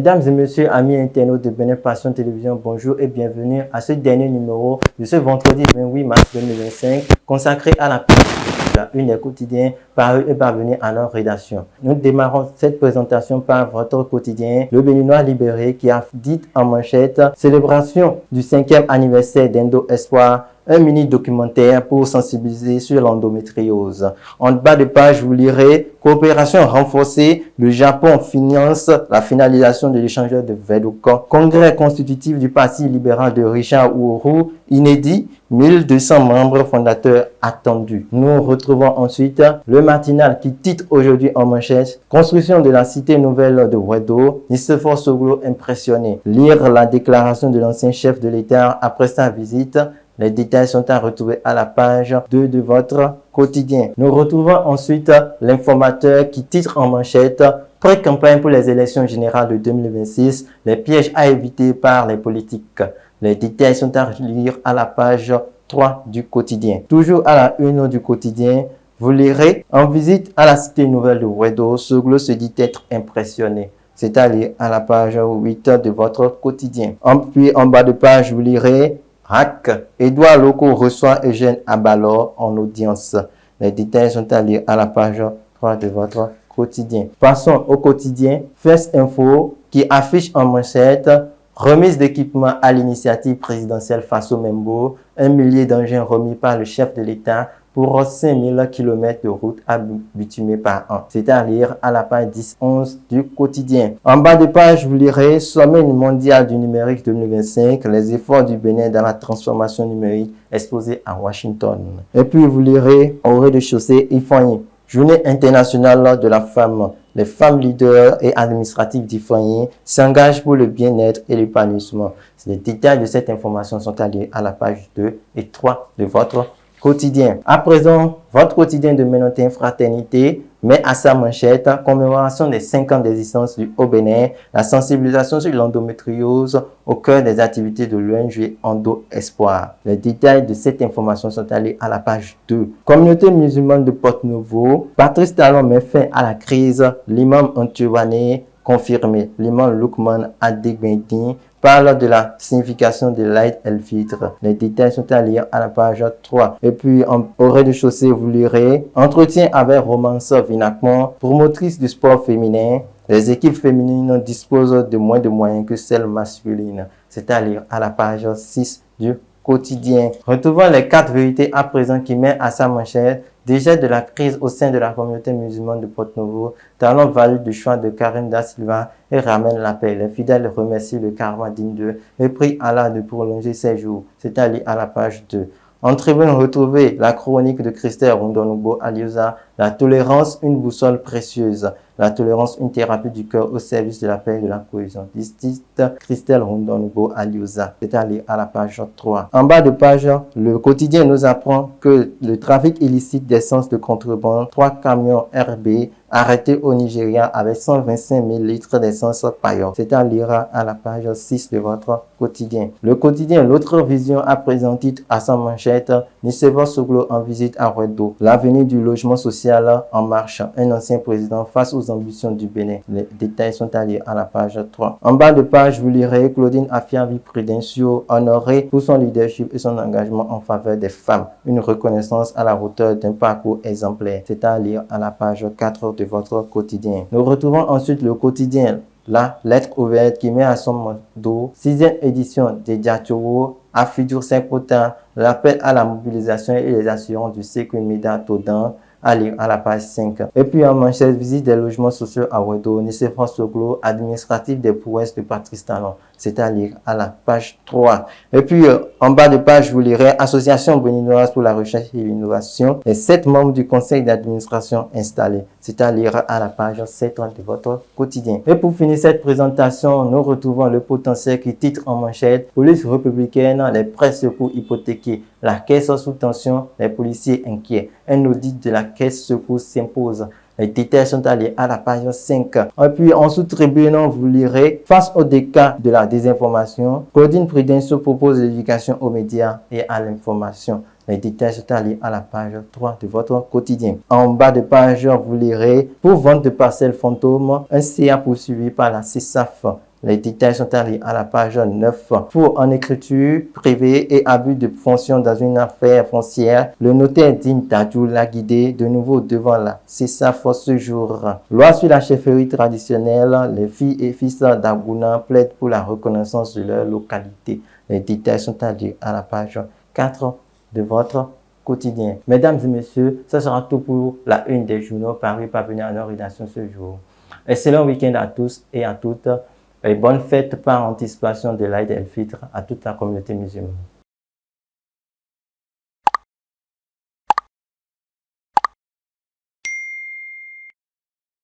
Mesdames et messieurs, amis internautes de Bénin Passion Télévision, bonjour et bienvenue à ce dernier numéro de ce vendredi 28 mars 2025 consacré à la politique de la Une des quotidiens paru et parvenu à leur rédaction. Nous démarrons cette présentation par votre quotidien, le Béninois libéré, qui a dit en manchette « Célébration du 5e anniversaire d'Endo Espoir ». Un mini-documentaire pour sensibiliser sur l'endométriose. En bas de page, vous lirez « Coopération renforcée, le Japon finance la finalisation de l'échangeur de Védoukan. Congrès constitutif du Parti libéral de Richard Ourou, inédit, 1200 membres fondateurs attendus. » Nous retrouvons ensuite le matinal qui titre aujourd'hui en manchette « Construction de la cité nouvelle de Wedo, Nicéphore Soglo impressionné. Lire la déclaration de l'ancien chef de l'État après sa visite. Les détails sont à retrouver à la page 2 de votre quotidien. Nous retrouvons ensuite l'informateur qui titre en manchette « Pré-campagne pour les élections générales de 2026, les pièges à éviter par les politiques ». Les détails sont à lire à la page 3 du quotidien. Toujours à la une du quotidien, vous lirez « En visite à la cité nouvelle de Wedo, Soglo se dit être impressionné ». C'est à lire à la page 8 de votre quotidien. Puis en bas de page, vous lirez Hack, Édouard Loco reçoit Eugène Abalor en audience. Les détails sont à lire à la page 3 de votre quotidien. Passons au quotidien First Info qui affiche en manchette remise d'équipement à l'initiative présidentielle Faso Membo, 1 millier d'engins remis par le chef de l'État pour 5000 km de route à bitumer par an. C'est à lire à la page 10-11 du quotidien. En bas de page, vous lirez Sommet mondial du numérique 2025, les efforts du Bénin dans la transformation numérique exposé à Washington. Et puis vous lirez au rez-de-chaussée Ifanyi, Journée internationale de la femme. Les femmes leaders et administratives d'Ifanyi s'engagent pour le bien-être et l'épanouissement. Les détails de cette information sont à lire à la page 2 et 3 de votre quotidien. À présent, votre quotidien de Ménotin Fraternité met à sa manchette commémoration des 5 ans d'existence du Haut-Bénin, la sensibilisation sur l'endométriose au cœur des activités de l'ONG Endo Espoir. Les détails de cette information sont allés à la page 2. Communauté musulmane de Porte-Nouveau, Patrice Talon met fin à la crise, l'imam Antiouane confirmé. L'imam Lukman Adegbendin parle de la signification de l'Aïd el-Fitr. Les détails sont à lire à la page 3. Et puis, au rez-de-chaussée, vous lirez entretien avec Romance Vinacmont, promotrice du sport féminin. Les équipes féminines disposent de moins de moyens que celles masculines. C'est à lire à la page 6 du quotidien. Retrouvons les 4 vérités à présent qui met à sa manchette déjà de la crise au sein de la communauté musulmane de Porte-Nouveau. Talon valide du choix de Karim Da Silva et ramène la paix. Les fidèles remercient le karma digne d'eux et prient Allah de prolonger ses jours. C'est à lire à la page 2. En tribune, retrouvez la chronique de Christelle Rondonoubo Aliouza, la tolérance, une boussole précieuse. La tolérance, une thérapie du cœur au service de la paix et de la cohésion. District Christelle Rondonoubo Aliouza. C'est à lire à la page 3. En bas de page, le quotidien nous apprend que le trafic illicite d'essence de contrebande, 3 camions RB arrêtés au Nigeria avec 125 000 litres d'essence paillot. C'est à lire à la page 6 de votre quotidien. Le quotidien L'autre vision a présenté à sa manchette Nicéphore Soglo en visite à Wedo. L'avenir du logement social en marche. Un ancien président face aux ambitions du Bénin. Les détails sont à lire à la page 3. En bas de page, vous lirez Claudine Afiavi Prudencio honorée pour son leadership et son engagement en faveur des femmes. Une reconnaissance à la hauteur d'un parcours exemplaire. C'est à lire à la page 4 de votre quotidien. Nous retrouvons ensuite le quotidien La lettre ouverte qui met à son dos 6e édition des Diatoro à Fidur Saint-Potin, l'appel à la mobilisation et les assurances du Sécumida Todan à lire à la page 5. Et puis en manchette, visite des logements sociaux à Wedo, Nicéphore Soglo, administratif des prouesses de Patrice Talon. C'est à lire à la page 3. Et puis en bas de page, vous lirez Association béninoise pour la recherche et l'innovation et 7 membres du conseil d'administration installés. C'est à lire à la page 7 de votre quotidien. Et pour finir cette présentation, nous retrouvons le potentiel qui titre en manchette Police républicaine, les prêts secours hypothéqués, la caisse sous tension, les policiers inquiets. Un audit de la caisse secours s'impose. Les détails sont allés à la page 5. Et puis en sous-tribune, vous lirez face au déca de la désinformation, Claudine Prudencio propose l'éducation aux médias et à l'information. Les détails sont allés à la page 3 de votre quotidien. En bas de page, vous lirez pour vente de parcelles fantômes, un CA poursuivi par la CESAF. Les détails sont à lire à la page 9. Faux en écriture privée et abus de fonction dans une affaire foncière. Le notaire Digne Dadou l'a guidé de nouveau devant la CESAF ce jour. Loi sur la chefferie traditionnelle. Les filles et fils d'Agouna plaident pour la reconnaissance de leur localité. Les détails sont à lire à la page 4 de votre quotidien. Mesdames et messieurs, ce sera tout pour la une des journaux parus parvenus à nos rédactions ce jour. Excellent week-end à tous et à toutes et bonne fête par anticipation de l'Aïd el-Fitr à toute la communauté musulmane.